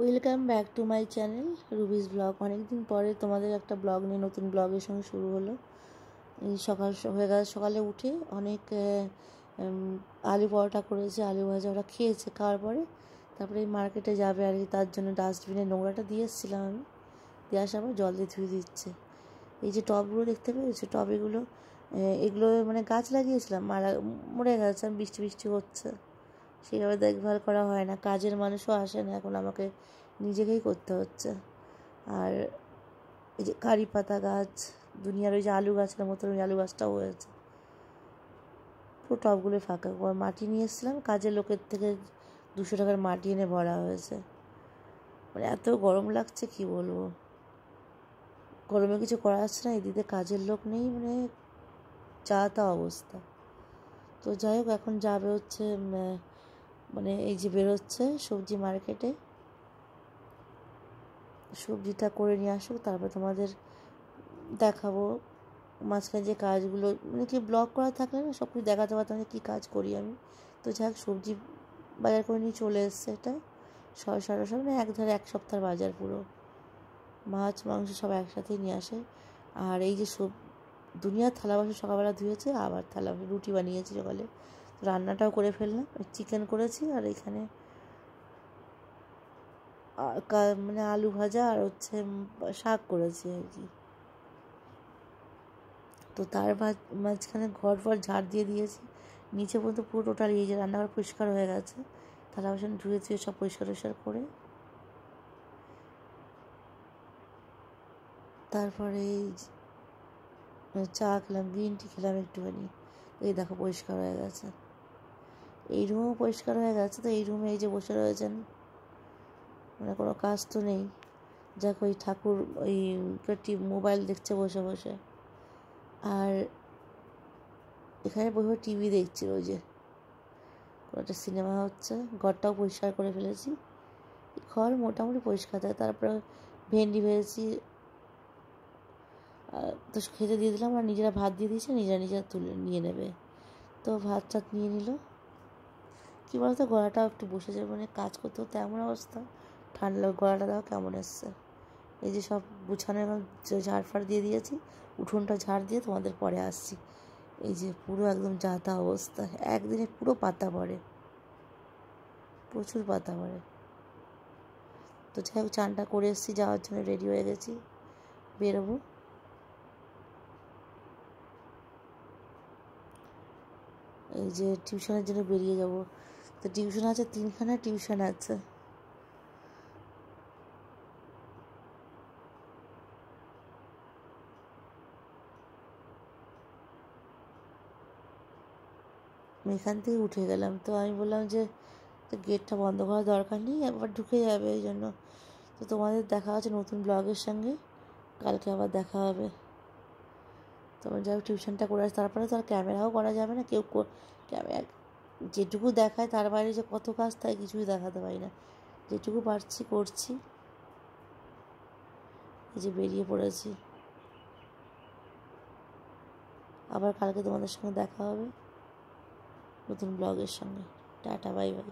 Welcome back to my channel Rubi's blog. অনেকদিন পরে তোমাদের একটা ব্লগ নিয়ে নতুন ব্লগের সঙ্গে শুরু হলো। এই সকাল হয়ে গেল, সকালে উঠে অনেক আলু পরোটা করেছে, আলু ভাজা ওরা খেয়েছে। খাওয়ার পরে তারপরে এই মার্কেটে যাবে আর কি, তার জন্য ডাস্টবিনে নোংরাটা দিয়ে এসেছিলাম আমি। দিয়ে আসার পর জল দিয়ে ধুয়ে দিচ্ছে। এই যে টবগুলো দেখতে পেয়েছো, টবেগুলো এগুলো মানে গাছ লাগিয়েছিলাম, মরে গেছে। বৃষ্টি বৃষ্টি হচ্ছে, সেইভাবে দেখভাল করা হয় না, কাজের মানুষও আসে না, এখন আমাকে নিজেকেই করতে হচ্ছে। আর এই যে কারি পাতা গাছ, দুনিয়ার ওই যে আলু গাছের মতন ওই আলু গাছটাও হয়েছে। পুরো টবগুলো ফাঁকা। মাটি নিয়ে এসেছিলাম কাজের লোকের থেকে, 200 টাকার মাটি এনে ভরা হয়েছে। মানে এত গরম লাগছে কি বলবো, গরমে কিছু করা যাচ্ছে না। এদিকে কাজের লোক নেই, মানে যা তা অবস্থা। তো যাই হোক, এখন যাবে হচ্ছে মানে এই যে বেরোচ্ছে সবজি মার্কেটে, সবজিটা করে নিয়ে আসুক, তারপর তোমাদের দেখাবো মাঝখানে যে কাজগুলো, মানে কি ব্লগ করা থাকলে না সব কিছু দেখাতে পারতাম যে কী কাজ করি আমি। তো যাই হোক, সবজি বাজার করে নিয়ে চলে এসছে। এটা সাড়ে মানে এক সপ্তাহের বাজার পুরো, মাছ মাংস সব একসাথেই নিয়ে আসে। আর এই যে দুনিয়ার থালা বাসন সকালবেলা ধুয়েছে, আবার থালা রুটি বানিয়েছি সকালে, রান্নাটাও করে ফেললাম। চিকেন করেছি আর এখানে মানে আলু ভাজা আর হচ্ছে শাক করেছি আর কি। তো তার মাঝখানে ঘর ঝাড় দিয়ে দিয়েছি, নিচে পর্যন্ত পুরো টোটাল এই যে রান্নাঘর পরিষ্কার হয়ে গেছে। থালা বাসন ধুয়ে সব পরিষ্কার করে তারপরে চা খেলাম, গ্রিন টি খেলাম একটুখানি। এই দেখো পরিষ্কার হয়ে গেছে, এই রুমও পরিষ্কার হয়ে গেছে। তো এই রুমে এই যে বসে রয়েছেন, মানে কোনো কাজ তো নেই, যাক ওই ঠাকুর ওই মোবাইল দেখছে বসে বসে। আর এখানে বসে টিভি দেখছিল, ওই যে কোনো একটা সিনেমা হচ্ছে। ঘরটাও পরিষ্কার করে ফেলেছি, ঘর মোটামুটি পরিষ্কার থাকে। তারপরে ভেন্ডি ভেজেছি, তো খেতে দিয়ে দিলাম। আর নিজেরা ভাত দিয়ে দিয়েছে, নিজেরা তুলে নিয়ে নেবে। তো ভাত টাত নিয়ে নিল। কী বলতো, গলাটাও একটু বসে যাবে, মানে কাজ করতে করতে এমন অবস্থা, ঠান্ডা গলাটা দাও কেমন এসছে। এই যে সব গুছানো এবং ঝাড় ফাড় দিয়ে দিয়েছি, উঠোনটা ঝাড় দিয়ে তোমাদের পরে আসছি। এই যে পুরো একদম যা তা অবস্থা, একদিনে পুরো পাতা পড়ে, প্রচুর পাতা পড়ে। তো যাই হোক, চানটা করে এসেছি, যাওয়ার জন্য রেডি হয়ে গেছি, বেরোবো। এই যে টিউশনের জন্য বেরিয়ে যাব। তো টিউশন আছে, 3খানা টিউশন আছে। আমি এখান থেকে উঠে গেলাম। তো আমি বললাম যে গেটটা বন্ধ করার দরকার নেই, একবার ঢুকে যাবে, এই জন্য। তো তোমাদের দেখা হচ্ছে নতুন ব্লগের সঙ্গে, কালকে আবার দেখা হবে। তোমার যাই হোক, টিউশনটা করে আসে, তারপরে তো আর ক্যামেরাও করা যাবে না, কেউ ক্যামেরা যেটুকু দেখায় তার বাইরে যে কত কাজ তাই কিছুই দেখাতে পারি না, যেটুকু পারছি করছি। এই যে বেরিয়ে পড়েছি, আবার কালকে তোমাদের সঙ্গে দেখা হবে নতুন ব্লগের সঙ্গে। Tata, bye bye.